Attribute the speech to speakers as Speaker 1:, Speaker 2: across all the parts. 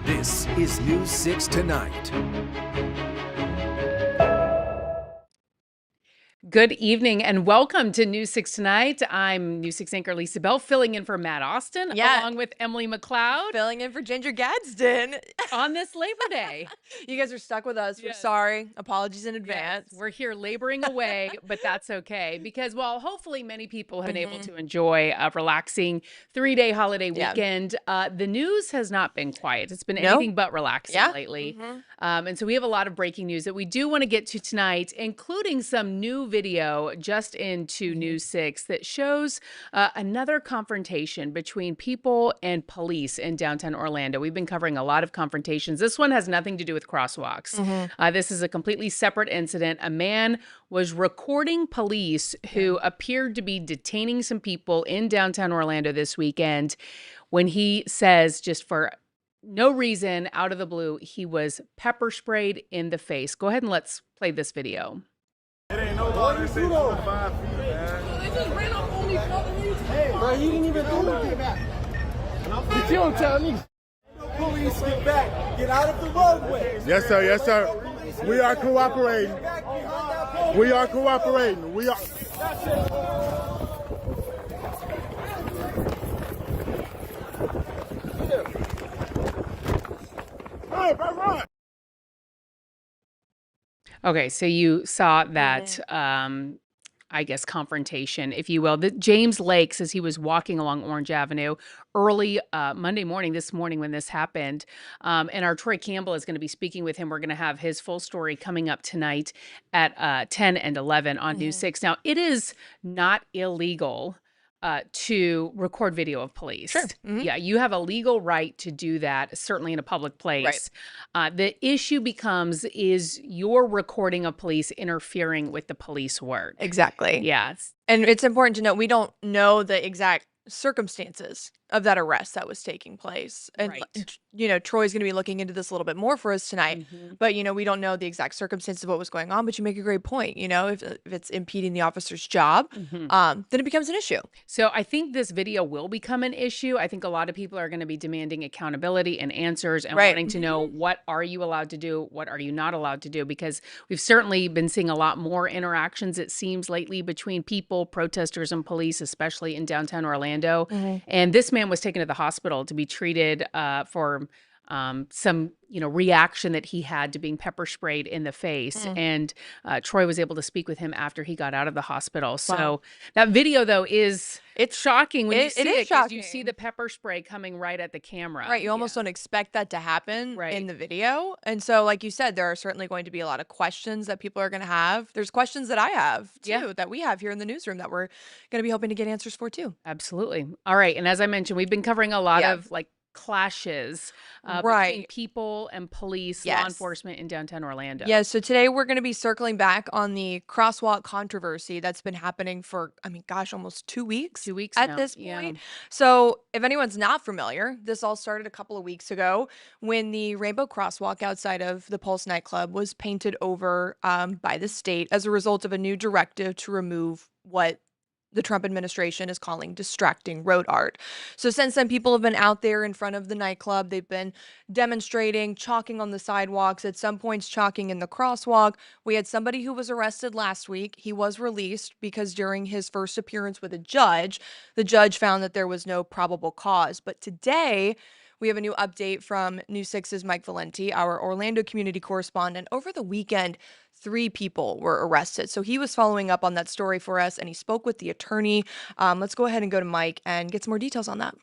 Speaker 1: This is News 6 Tonight.
Speaker 2: Good evening and welcome to News 6 Tonight. I'm News 6 anchor Lisa Bell, filling in for Matt Austin, along with Emily McLeod.
Speaker 3: Filling in for Ginger Gadsden.
Speaker 2: On this Labor Day.
Speaker 3: You guys are stuck with us. We're sorry. Apologies in advance.
Speaker 2: Yes, we're here laboring away, but that's okay because, well, hopefully many people have been able to enjoy a relaxing 3-day holiday weekend. The news has not been quiet. It's been anything but relaxing lately. And so we have a lot of breaking news that we do want to get to tonight, including some new video just into News 6 that shows another confrontation between people and police in downtown Orlando. We've been covering a lot of confrontations. This one has nothing to do with crosswalks. This is a completely separate incident. A man was recording police who appeared to be detaining some people in downtown Orlando this weekend when he says, just for no reason, out of the blue, he was pepper sprayed in the face. Go ahead and let's play this video.
Speaker 4: It ain't no water. It's 5 feet, man.
Speaker 5: They just ran up on me, Hey, bro, he didn't even do nothing back. You don't tell me. Police, get back. Get out of the roadway.
Speaker 4: Yes, sir. Yes, sir. We are cooperating. We are cooperating. We are. Hey, bro, run.
Speaker 2: Okay, so you saw that, I guess, confrontation, if you will. James Lake says he was walking along Orange Avenue early Monday morning, this morning when this happened. And our Troy Campbell is going to be speaking with him. We're going to have his full story coming up tonight at 10 and 11 on News 6. Now, it is not illegal to record video of police.
Speaker 3: Sure.
Speaker 2: Yeah, you have a legal right to do that, certainly in a public place. The issue becomes, is your recording of police interfering with the police work?
Speaker 3: Exactly.
Speaker 2: Yes.
Speaker 3: And it's important to note, we don't know the exact circumstances of that arrest that was taking place. And, you know, Troy's going to be looking into this a little bit more for us tonight. But, you know, we don't know the exact circumstances of what was going on. But you make a great point. You know, if it's impeding the officer's job, then it becomes an issue.
Speaker 2: So I think this video will become an issue. I think a lot of people are going to be demanding accountability and answers and wanting to know, what are you allowed to do? What are you not allowed to do? Because we've certainly been seeing a lot more interactions, it seems, lately between people, protesters, and police, especially in downtown Orlando. And this man was taken to the hospital to be treated for some, you know, reaction that he had to being pepper sprayed in the face. And Troy was able to speak with him after he got out of the hospital. So that video, though, it's shocking when you see it, because you see the pepper spray coming right at the camera.
Speaker 3: Right. You almost don't expect that to happen in the video. And so, like you said, there are certainly going to be a lot of questions that people are going to have. There's questions that I have, too, that we have here in the newsroom that we're going to be hoping to get answers for, too.
Speaker 2: Absolutely. All right. And as I mentioned, we've been covering a lot of, like, clashes between
Speaker 3: Right.
Speaker 2: people and police, law
Speaker 3: Yes.
Speaker 2: enforcement in downtown Orlando.
Speaker 3: Yeah, so today we're going to be circling back on the crosswalk controversy that's been happening for, I mean, gosh, almost 2 weeks
Speaker 2: 2 weeks
Speaker 3: at
Speaker 2: now.
Speaker 3: this
Speaker 2: Yeah.
Speaker 3: point. So, if anyone's not familiar, this all started a couple of weeks ago when the Rainbow Crosswalk outside of the Pulse nightclub was painted over by the state as a result of a new directive to remove what the Trump administration is calling distracting road art. So since then, people have been out there in front of the nightclub. They've been demonstrating, chalking on the sidewalks, at some points chalking in the crosswalk. We had somebody who was arrested last week. He was released because during his first appearance with a judge, the judge found that there was no probable cause. But today, we have a new update from News 6's Mike Valenti, our Orlando community correspondent. Over the weekend, 3 people were arrested. So he was following up on that story for us, and he spoke with the attorney. Let's go ahead and go to Mike and get some more details on that.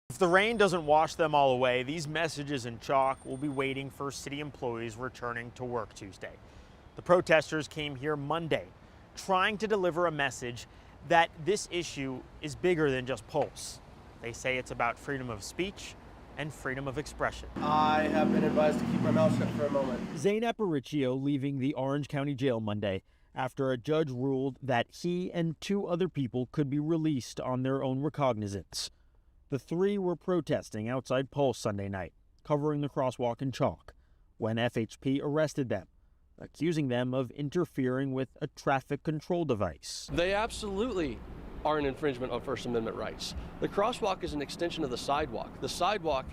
Speaker 6: If the rain doesn't wash them all away, these messages in chalk will be waiting for city employees returning to work Tuesday. The protesters came here Monday, trying to deliver a message that this issue is bigger than just Pulse. They say it's about freedom of speech and freedom of expression.
Speaker 5: I have been advised to keep my mouth shut for a moment.
Speaker 6: Zane Aparicio leaving the Orange County Jail Monday after a judge ruled that he and 2 other people could be released on their own recognizance. The 3 were protesting outside Pulse Sunday night, covering the crosswalk in chalk, when FHP arrested them, accusing them of interfering with a traffic control device.
Speaker 7: They absolutely are an infringement of First Amendment rights. The crosswalk is an extension of the sidewalk. The sidewalk,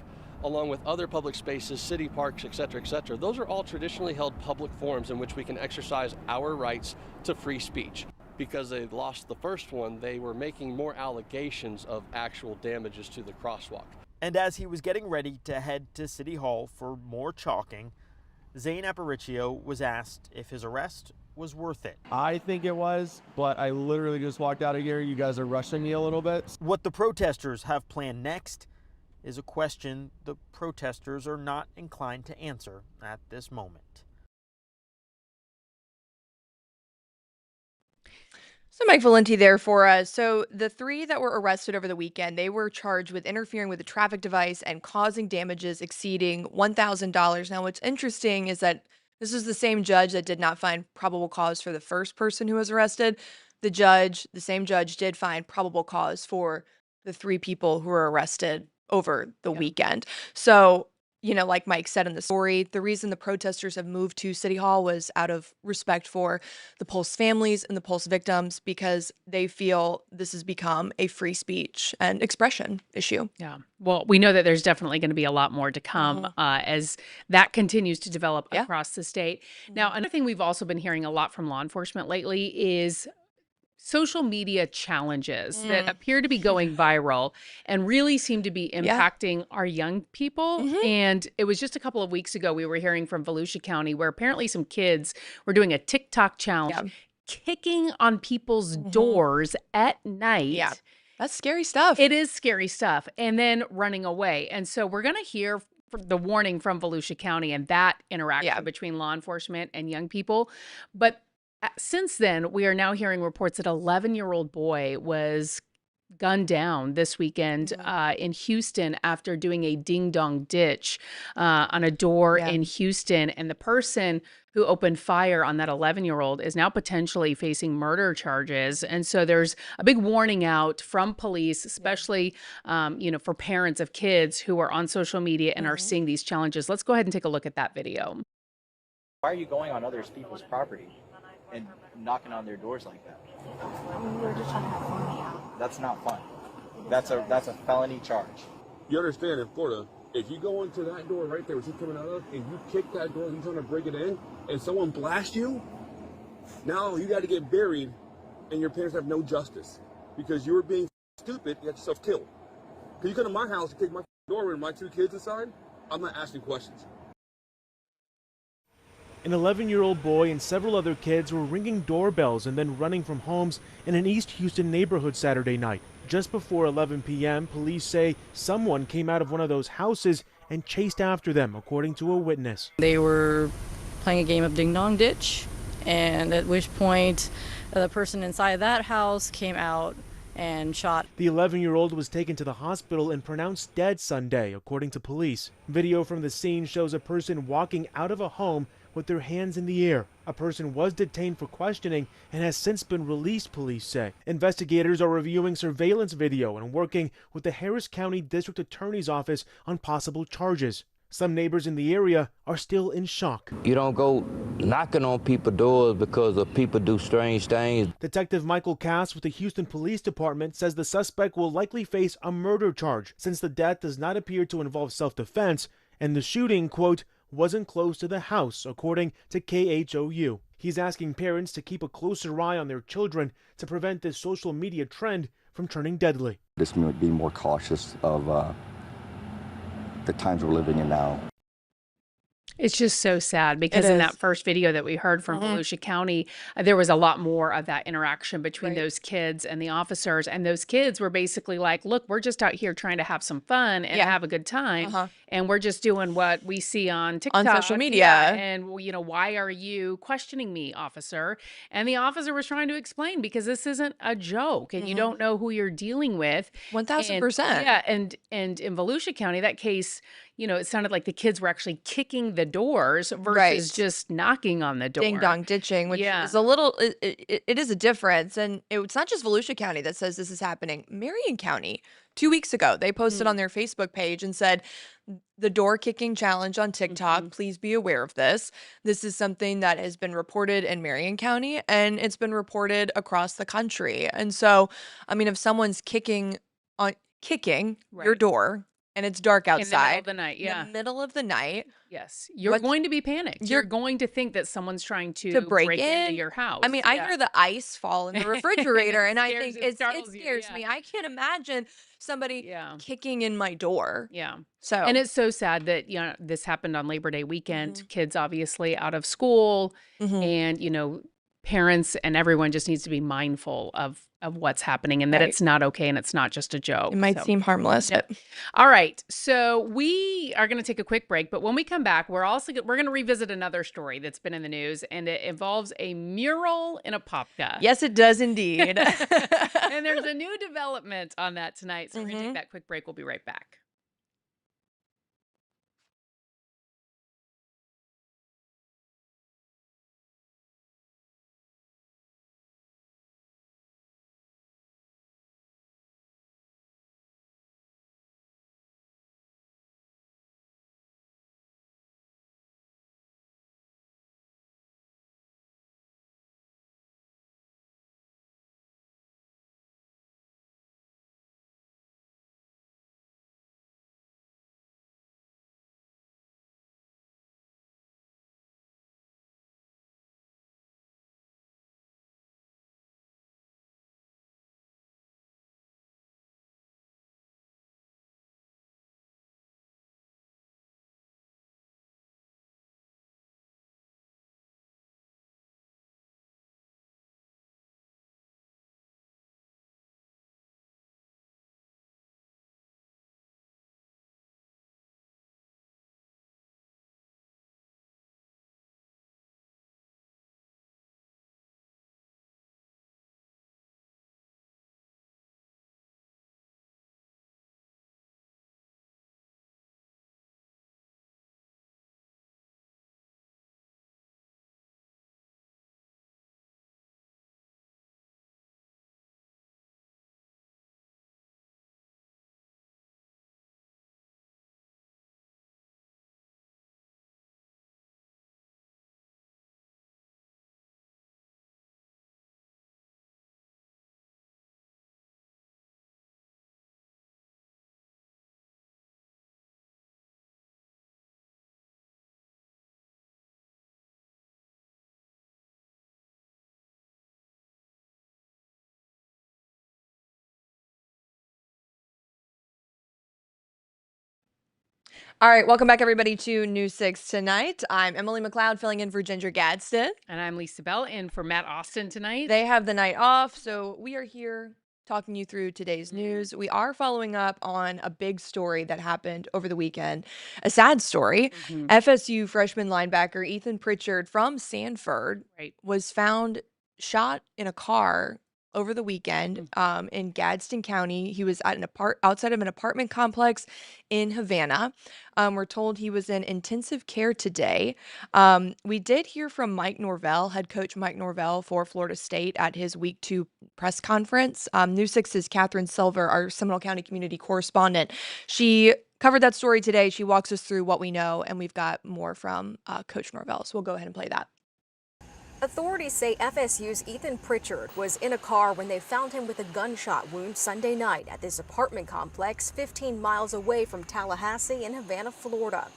Speaker 7: along with other public spaces, city parks, et cetera, those are all traditionally held public forums in which we can exercise our rights to free speech. Because they lost the first one, they were making more allegations of actual damages to the crosswalk.
Speaker 6: And as he was getting ready to head to City Hall for more chalking, Zane Aparicio was asked if his arrest was worth it.
Speaker 8: I think it was, but I literally just walked out of here. You guys are rushing me a little bit.
Speaker 6: What the protesters have planned next is a question the protesters are not inclined to answer at this moment.
Speaker 3: So Mike Valenti there for us. So the 3 that were arrested over the weekend, they were charged with interfering with a traffic device and causing damages exceeding $1,000. Now, what's interesting is that this is the same judge that did not find probable cause for the first person who was arrested. The same judge did find probable cause for the 3 people who were arrested over the weekend. So, like Mike said in the story, the reason the protesters have moved to City Hall was out of respect for the Pulse families and the Pulse victims, because they feel this has become a free speech and expression issue.
Speaker 2: Yeah. Well, we know that there's definitely going to be a lot more to come as that continues to develop across the state. Now, another thing we've also been hearing a lot from law enforcement lately is social media challenges that appear to be going viral and really seem to be impacting our young people. And it was just a couple of weeks ago, we were hearing from Volusia County where apparently some kids were doing a TikTok challenge, kicking on people's doors at night.
Speaker 3: Yeah. That's scary stuff.
Speaker 2: It is scary stuff. And then running away. And so we're going to hear the warning from Volusia County and that interaction between law enforcement and young people. But since then, we are now hearing reports that an 11-year-old boy was gunned down this weekend in Houston after doing a ding-dong ditch on a door in Houston. And the person who opened fire on that 11-year-old is now potentially facing murder charges. And so there's a big warning out from police, especially, for parents of kids who are on social media and are seeing these challenges. Let's go ahead and take a look at that video.
Speaker 9: Why are you going on other people's property and knocking on their doors like that?
Speaker 10: We were just trying to have fun.
Speaker 9: That's not fun. That's a felony charge.
Speaker 4: You understand, in Florida, if you go into that door right there, which you're coming out of, and you kick that door, you're trying to break it in, and someone blasts you, now you got to get buried, and your parents have no justice because you were being stupid. You got yourself killed. Because you come to my house and kick my door with my 2 kids inside, I'm not asking questions.
Speaker 11: An 11-year-old boy and several other kids were ringing doorbells and then running from homes in an East Houston neighborhood Saturday night. Just before 11 p.m., police say someone came out of one of those houses and chased after them, according to a witness.
Speaker 10: They were playing a game of Ding Dong Ditch, and at which point the person inside that house came out and shot.
Speaker 11: The 11-year-old was taken to the hospital and pronounced dead Sunday, according to police. Video from the scene shows a person walking out of a home with their hands in the air. A person was detained for questioning and has since been released, police say. Investigators are reviewing surveillance video and working with the Harris County District Attorney's Office on possible charges. Some neighbors in the area are still in shock.
Speaker 12: You don't go knocking on people's doors because of people do strange things.
Speaker 11: Detective Michael Cass with the Houston Police Department says the suspect will likely face a murder charge since the death does not appear to involve self-defense and the shooting, quote, wasn't close to the house, according to KHOU. He's asking parents to keep a closer eye on their children to prevent this social media trend from turning deadly.
Speaker 13: Just be more cautious of the times we're living in now.
Speaker 2: It's just so sad because in that first video that we heard from Volusia County, there was a lot more of that interaction between those kids and the officers. And those kids were basically like, look, we're just out here trying to have some fun and have a good time. And we're just doing what we see on TikTok.
Speaker 3: On social media.
Speaker 2: And, you know, why are you questioning me, officer? And the officer was trying to explain because this isn't a joke and you don't know who you're dealing with.
Speaker 3: 1000%.
Speaker 2: Yeah. And in Volusia County, that case, you know, it sounded like the kids were actually kicking the doors versus just knocking on the door.
Speaker 3: Ding dong ditching, which is a little, it is a difference. And it's not just Volusia County that says this is happening. Marion County, 2 weeks ago, they posted on their Facebook page and said, the door kicking challenge on TikTok, please be aware of this. This is something that has been reported in Marion County and it's been reported across the country. And so, I mean, if someone's kicking your door, and it's dark outside.
Speaker 2: In the middle of the night,
Speaker 3: In the middle of the night.
Speaker 2: Yes. You're going to be panicked. You're going to think that someone's trying to break into your house.
Speaker 3: I mean, I hear the ice fall in the refrigerator and I think it scares me. I can't imagine somebody kicking in my door.
Speaker 2: Yeah.
Speaker 3: So,
Speaker 2: and it's so sad that, you know, this happened on Labor Day weekend. Kids obviously out of school and, you know, parents and everyone just needs to be mindful of what's happening and that it's not okay and it's not just a joke.
Speaker 3: It might seem harmless.
Speaker 2: But. All right. So we are going to take a quick break, but when we come back, we're going to revisit another story that's been in the news and it involves a mural in Apopka.
Speaker 3: Yes, it does indeed.
Speaker 2: And there's a new development on that tonight. So we're going to take that quick break. We'll be right back.
Speaker 3: All right, welcome back, everybody, to News 6 Tonight. I'm Emily McLeod, filling in for Ginger Gadsden.
Speaker 2: And I'm Lisa Bell, in for Matt Austin tonight.
Speaker 3: They have the night off, so we are here talking you through today's news. We are following up on a big story that happened over the weekend, a sad story. FSU freshman linebacker Ethan Pritchard from Sanford was found shot in a car over the weekend in Gadsden County. He was at outside of an apartment complex in Havana. We're told he was in intensive care today. We did hear from Mike Norvell, head coach Mike Norvell for Florida State at his week 2 press conference. News 6's Catherine Silver, our Seminole County community correspondent, she covered that story today. She walks us through what we know, and we've got more from Coach Norvell. So we'll go ahead and play that.
Speaker 14: Authorities say FSU's Ethan Pritchard was in a car when they found him with a gunshot wound Sunday night at this apartment complex 15 miles away from Tallahassee in Havana, Florida.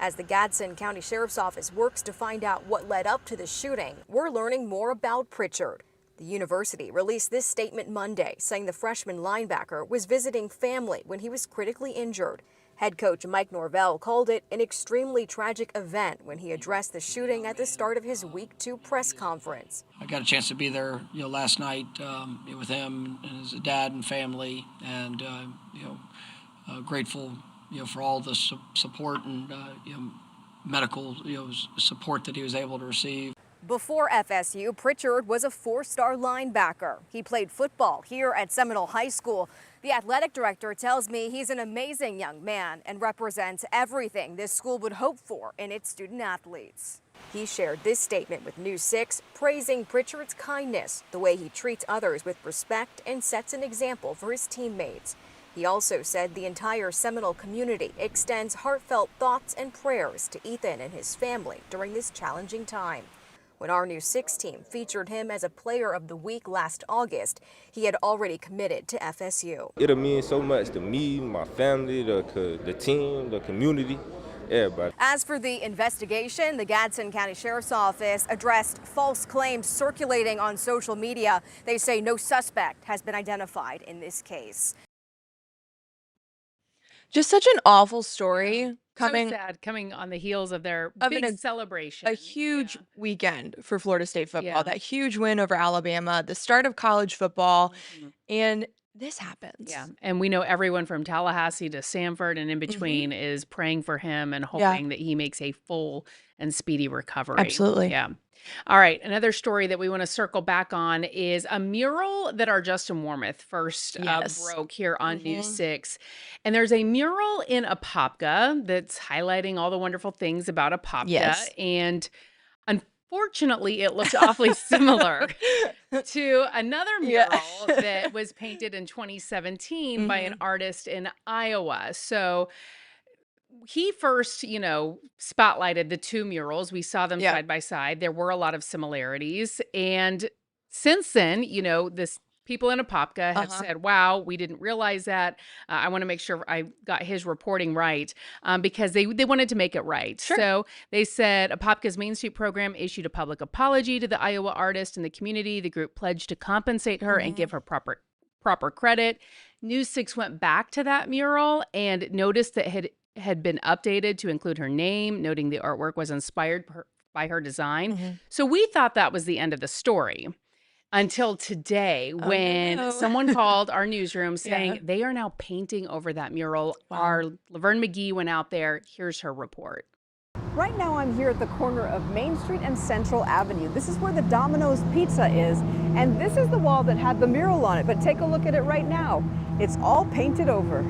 Speaker 14: As the Gadsden County Sheriff's Office works to find out what led up to the shooting, we're learning more about Pritchard. The university released this statement Monday, saying the freshman linebacker was visiting family when he was critically injured. Head coach Mike Norvell called it an extremely tragic event when he addressed the shooting at the start of his week 2 press conference.
Speaker 15: I got a chance to be there, last night with him and his dad and family, and grateful, for all the support and medical, support that he was able to receive.
Speaker 14: Before FSU, Pritchard was a 4-star linebacker. He played football here at Seminole High School. The athletic director tells me he's an amazing young man and represents everything this school would hope for in its student athletes. He shared this statement with News 6, praising Pritchard's kindness, the way he treats others with respect and sets an example for his teammates. He also said the entire Seminole community extends heartfelt thoughts and prayers to Ethan and his family during this challenging time. When our News 6 team featured him as a Player of the Week last August, he had already committed to FSU.
Speaker 16: It'll mean so much to me, my family, the team, the community, everybody.
Speaker 14: As for the investigation, the Gadsden County Sheriff's Office addressed false claims circulating on social media. They say no suspect has been identified in this case.
Speaker 3: Just such an awful story.
Speaker 2: So sad, coming on the heels of their big celebration.
Speaker 3: A huge weekend for Florida State football. That huge win over Alabama, the start of college football, and this happens.
Speaker 2: Yeah, and we know everyone from Tallahassee to Sanford and in between is praying for him and hoping that he makes a full and speedy recovery.
Speaker 3: Absolutely.
Speaker 2: Yeah. All right, another story that we want to circle back on is a mural that our Justin Warmoth first broke here on News 6. And there's a mural in Apopka that's highlighting all the wonderful things about Apopka.
Speaker 3: Yes.
Speaker 2: And unfortunately, it looks awfully similar to another mural that was painted in 2017 by an artist in Iowa. So he first, spotlighted the two murals. We saw them side by side. There were a lot of similarities. And since then, this people in Apopka have said, wow, we didn't realize that. I want to make sure I got his reporting right because they wanted to make it right.
Speaker 3: Sure.
Speaker 2: So they said Apopka's Main Street program issued a public apology to the Iowa artist and the community. The group pledged to compensate her and give her proper credit. News 6 went back to that mural and noticed that had been updated to include her name, noting the artwork was inspired by her design. So we thought that was the end of the story until today when someone called our newsroom saying they are now painting over that mural. Our Laverne McGee went out there. Here's her report.
Speaker 17: Right now I'm here at the corner of Main Street and Central Avenue. This is where the Domino's Pizza is, and this is the wall that had the mural on it. But take a look at it right now. It's all painted over.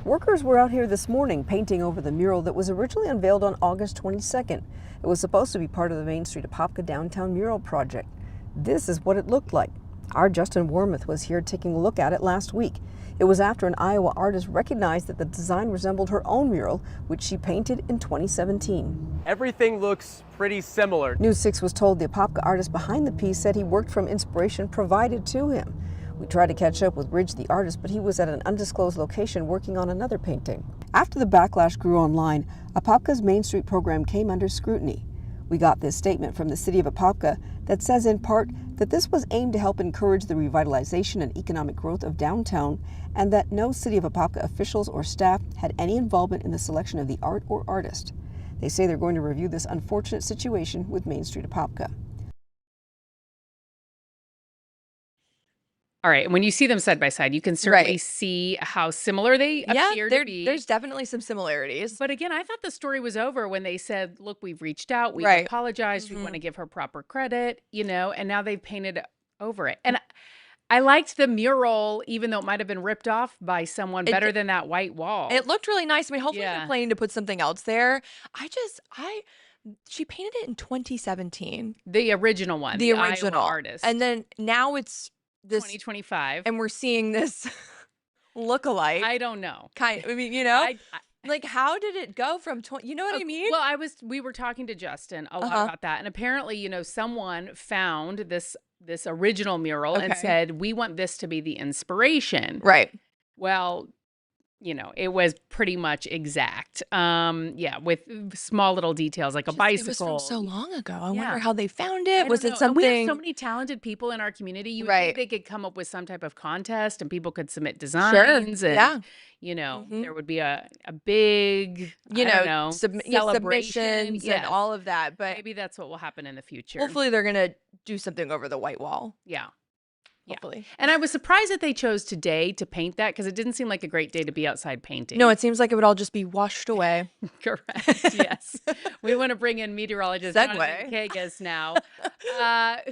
Speaker 17: Workers were out here this morning painting over the mural that was originally unveiled on August 22nd. It was supposed to be part of the Main Street Apopka Downtown Mural Project. This is what it looked like. Our Justin Warmoth was here taking a look at it last week. It was after an Iowa artist recognized that the design resembled her own mural, which she painted in 2017.
Speaker 18: Everything looks pretty similar.
Speaker 17: News 6 was told the Apopka artist behind the piece said he worked from inspiration provided to him. We tried to catch up with Ridge, the artist, but he was at an undisclosed location working on another painting. After the backlash grew online, Apopka's Main Street program came under scrutiny. We got this statement from the city of Apopka that says in part that this was aimed to help encourage the revitalization and economic growth of downtown and that no city of Apopka officials or staff had any involvement in the selection of the art or artist. They say they're going to review this unfortunate situation with Main Street Apopka.
Speaker 2: All right. When you see them side by side, you can certainly see how similar they appear to be.
Speaker 3: There's definitely some similarities.
Speaker 2: But again, I thought the story was over when they said, look, we've reached out, we've apologized, we want to give her proper credit, and now they've painted over it. And I liked the mural, even though it might have been ripped off by someone,
Speaker 3: It
Speaker 2: better
Speaker 3: d
Speaker 2: than that white wall.
Speaker 3: It looked really nice. I mean, hopefully they're
Speaker 2: Yeah.
Speaker 3: planning to put something else there. She painted it in 2017.
Speaker 2: The original one,
Speaker 3: The
Speaker 2: the Iowa
Speaker 3: original.
Speaker 2: artist.
Speaker 3: And then now it's this
Speaker 2: 2025.
Speaker 3: and we're seeing this look-alike.
Speaker 2: I don't know.
Speaker 3: I mean, you know? Like, how did it go from you know what I mean?
Speaker 2: Well, we were talking to Justin a lot about that. And apparently, you know, someone found this original mural and
Speaker 3: Okay.
Speaker 2: said, we want this to be the inspiration.
Speaker 3: Right.
Speaker 2: Well, you know, it was pretty much exact. Yeah, with small little details like a bicycle.
Speaker 3: It was from so long ago. I
Speaker 2: Yeah.
Speaker 3: wonder how they found
Speaker 2: I
Speaker 3: it.
Speaker 2: don't
Speaker 3: Was
Speaker 2: know.
Speaker 3: it
Speaker 2: And we have
Speaker 3: something?
Speaker 2: so many talented people in our community. You would
Speaker 3: Right.
Speaker 2: think they could come up with some type of contest and people could submit designs and
Speaker 3: Yeah.
Speaker 2: you know,
Speaker 3: Mhm.
Speaker 2: there would be a big,
Speaker 3: You
Speaker 2: I don't know, celebration.
Speaker 3: submissions and all of that. But
Speaker 2: maybe that's what will happen in the future.
Speaker 3: hopefully they're gonna do something over the white wall.
Speaker 2: Yeah.
Speaker 3: Hopefully.
Speaker 2: And I was surprised that they chose today to paint that because it didn't seem like a great day to be outside painting.
Speaker 3: No, it seems like it would all just be washed away.
Speaker 2: Correct. Yes. We want to bring in meteorologist Jonathan
Speaker 3: Segue.
Speaker 2: Kagas now,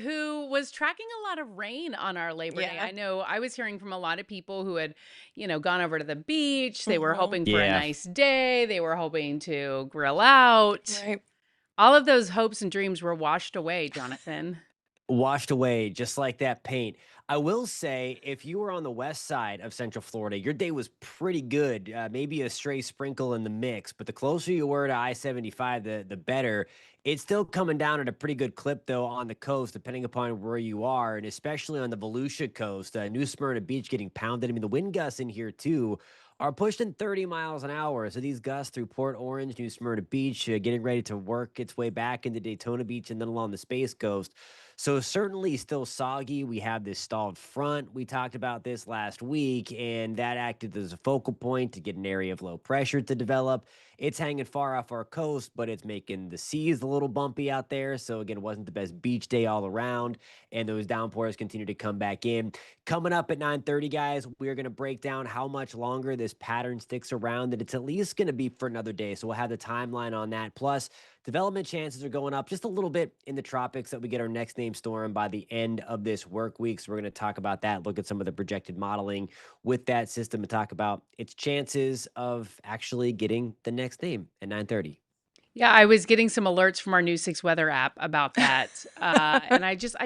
Speaker 2: who was tracking a lot of rain on our Labor Day.
Speaker 3: Yeah.
Speaker 2: I know I was hearing from a lot of people who had, you know, gone over to the beach. They were
Speaker 3: Mhm.
Speaker 2: hoping for a
Speaker 6: Yeah.
Speaker 2: nice day. They were hoping to grill out.
Speaker 3: Right.
Speaker 2: All of those hopes and dreams were washed away, Jonathan.
Speaker 19: Washed away just like that paint. I will say, if you were on the west side of Central Florida, your day was pretty good. Maybe a stray sprinkle in the mix, but the closer you were to I-75, the better. It's still coming down at a pretty good clip, though, on the coast, depending upon where you are, and especially on the Volusia coast. New Smyrna Beach getting pounded. I mean, the wind gusts in here, too, are pushing 30 miles an hour. So these gusts through Port Orange, New Smyrna Beach, getting ready to work its way back into Daytona Beach and then along the Space Coast. So certainly still soggy. We have this stalled front. We talked about this last week, and that acted as a focal point to get an area of low pressure to develop. It's hanging far off our coast, but it's making the seas a little bumpy out there. So again, it wasn't the best beach day all around, and those downpours continue to come back in. Coming up at 9:30, guys, we're going to break down how much longer this pattern sticks around, and it's at least going to be for another day. So we'll have the timeline on that. Plus, development chances are going up just a little bit in the tropics that we get our next named storm by the end of this work week. So we're going to talk about that, look at some of the projected modeling with that system, and talk about its chances of actually getting the next name at 9:30.
Speaker 2: Yeah, I was getting some alerts from our News 6 weather app about that. And I just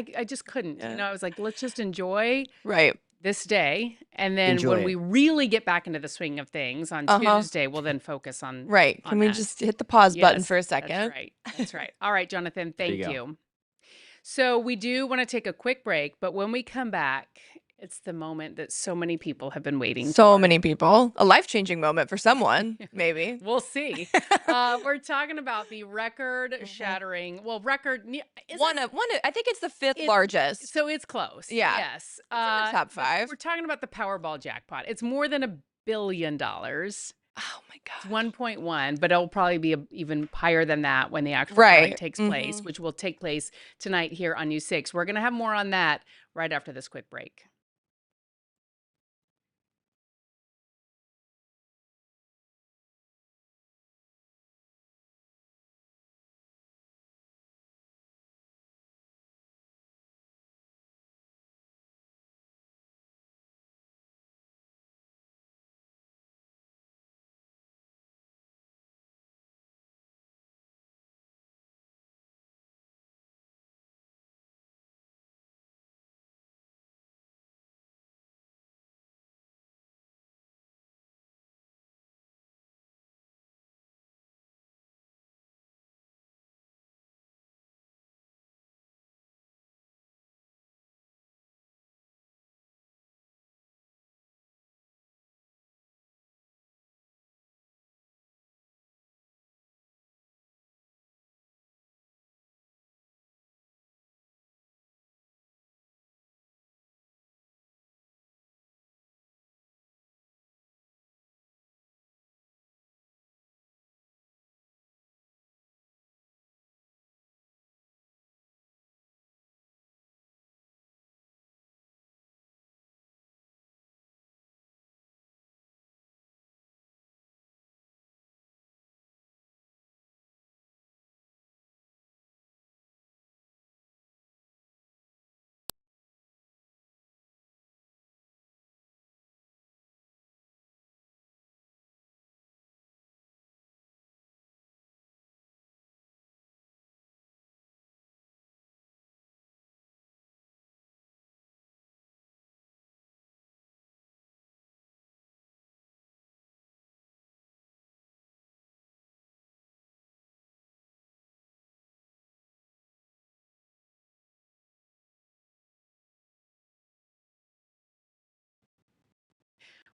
Speaker 2: couldn't. You know, I was like, let's just enjoy
Speaker 3: Right.
Speaker 2: this day. And then
Speaker 19: Enjoy
Speaker 2: when
Speaker 19: it.
Speaker 2: we really get back into the swing of things on Tuesday, we'll then focus on
Speaker 3: Right.
Speaker 2: on
Speaker 3: Can we
Speaker 2: that.
Speaker 3: just hit the pause button
Speaker 2: Yes,
Speaker 3: for a second?
Speaker 2: That's right. That's right. All right, Jonathan,
Speaker 19: There
Speaker 2: thank
Speaker 19: you go.
Speaker 2: you. So we do want to take a quick break, but when we come back, it's the moment that so many people have been waiting
Speaker 3: So
Speaker 2: for.
Speaker 3: many people. A life-changing moment for someone, maybe.
Speaker 2: We'll see. We're talking about the record-shattering, well, record.
Speaker 3: One of I think it's the fifth
Speaker 2: It's-
Speaker 3: largest.
Speaker 2: So it's close.
Speaker 3: Yeah.
Speaker 2: Yes.
Speaker 3: It's in the top
Speaker 2: but
Speaker 3: 5.
Speaker 2: We're talking about the Powerball jackpot. It's more than $1 billion.
Speaker 3: Oh my
Speaker 2: It's
Speaker 3: god.
Speaker 2: 1.1, but it'll probably be even higher than that when the actual
Speaker 3: Right.
Speaker 2: drawing takes place, which will take place tonight here on News 6. We're going to have more on that right after this quick break.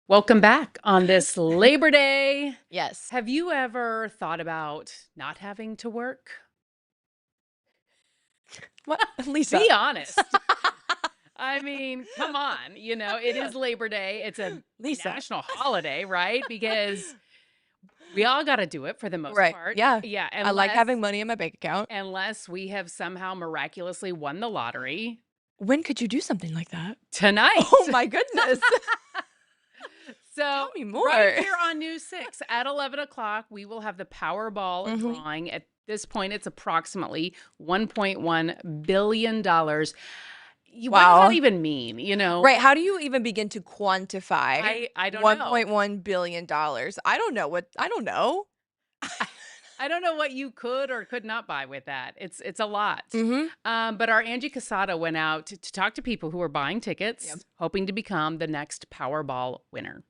Speaker 2: Welcome back on this Labor Day.
Speaker 3: Yes.
Speaker 2: Have you ever thought about not having to work?
Speaker 3: What? Lisa.
Speaker 2: Be honest. I mean, come on. You know, it is Labor Day. It's a national holiday, right? Because we all got to do it for the most part.
Speaker 3: Yeah.
Speaker 2: Yeah.
Speaker 3: I like having money in my bank account.
Speaker 2: Unless we have somehow miraculously won the lottery.
Speaker 3: When could you do something like that?
Speaker 2: Tonight.
Speaker 3: Oh my goodness.
Speaker 2: So
Speaker 3: Tell me more.
Speaker 2: right here on News 6 at 11 o'clock, we will have the Powerball drawing. At this point, it's approximately $1.1 billion. What does that even mean? You know,
Speaker 3: Right. How do you even begin to quantify
Speaker 2: I don't know.
Speaker 3: $1.1 billion? I don't know.
Speaker 2: I don't know what you could or could not buy with that. It's a lot. But our Angie Casada went out to talk to people who are buying tickets, hoping to become the next Powerball winner.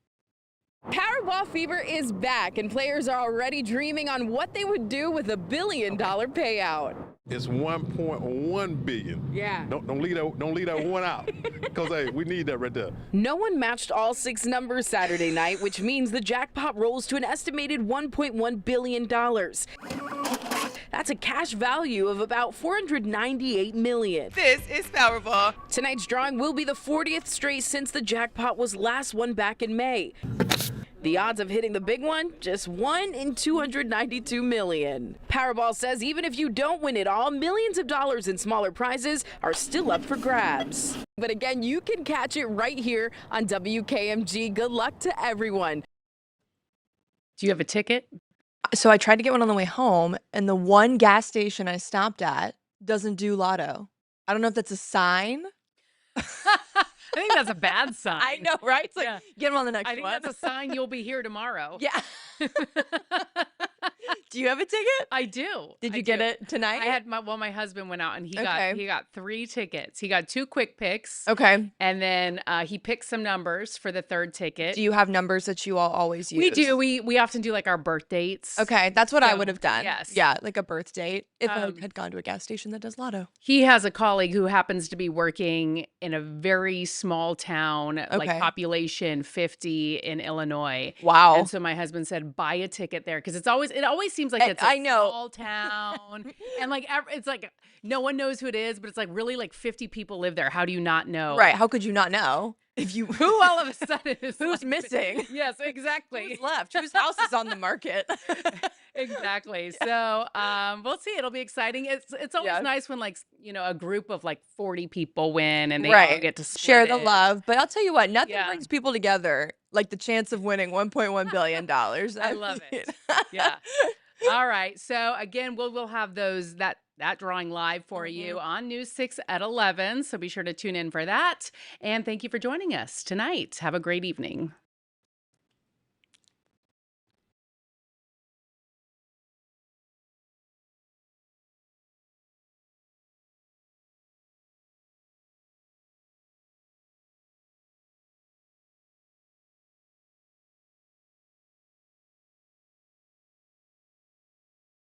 Speaker 20: Powerball fever is back, and players are already dreaming on what they would do with $1 billion payout.
Speaker 21: It's 1.1 billion.
Speaker 20: Yeah.
Speaker 21: Don't leave that one out, because hey, we need that right there.
Speaker 20: No one matched all 6 numbers Saturday night, which means the jackpot rolls to an estimated $1.1 billion. That's a cash value of about $498 million.
Speaker 22: This is Powerball.
Speaker 20: Tonight's drawing will be the 40th straight since the jackpot was last won back in May. The odds of hitting the big one, just 1 in 292 million. Powerball says even if you don't win it all, millions of dollars in smaller prizes are still up for grabs. But again, you can catch it right here on WKMG. Good luck to everyone.
Speaker 2: Do you have a ticket?
Speaker 3: So I tried to get one on the way home, and the one gas station I stopped at doesn't do lotto. I don't know if that's a sign.
Speaker 2: I think that's a bad sign.
Speaker 3: I know, right? It's like, get them on the next one.
Speaker 2: I think that's a sign you'll be here tomorrow.
Speaker 3: Yeah. Do you have a ticket?
Speaker 2: I do.
Speaker 3: Did you get it tonight?
Speaker 2: I had my husband went out and he got 3 tickets. He got 2 quick picks.
Speaker 3: Okay.
Speaker 2: And then he picked some numbers for the 3rd ticket.
Speaker 3: Do you have numbers that you all always use?
Speaker 2: We do. We often do like our birth dates.
Speaker 3: Okay, that's what I would have done.
Speaker 2: Yes.
Speaker 3: Yeah, like a birth date if I had gone to a gas station that does lotto.
Speaker 2: He has a colleague who happens to be working in a very small town, like population 50 in Illinois.
Speaker 3: Wow.
Speaker 2: And so my husband said, buy a ticket there, because it always seems like it's a small town, and like it's like no one knows who it is, but it's like really like 50 people live there. How do you not know?
Speaker 3: Right? How could you not know? If you
Speaker 2: Who all of a sudden is
Speaker 3: who's missing?
Speaker 2: Yes, exactly.
Speaker 3: Who's left? Whose house is on the market?
Speaker 2: Exactly. So we'll see. It'll be exciting. It's always nice when like a group of like 40 people win and they all get to
Speaker 3: share the
Speaker 2: it.
Speaker 3: love. But I'll tell you what, nothing brings people together like the chance of winning $1.1 billion.
Speaker 2: I love it. Yeah. All right. So again, we'll have that drawing live for you on News 6 at 11. So be sure to tune in for that. And thank you for joining us tonight. Have a great evening.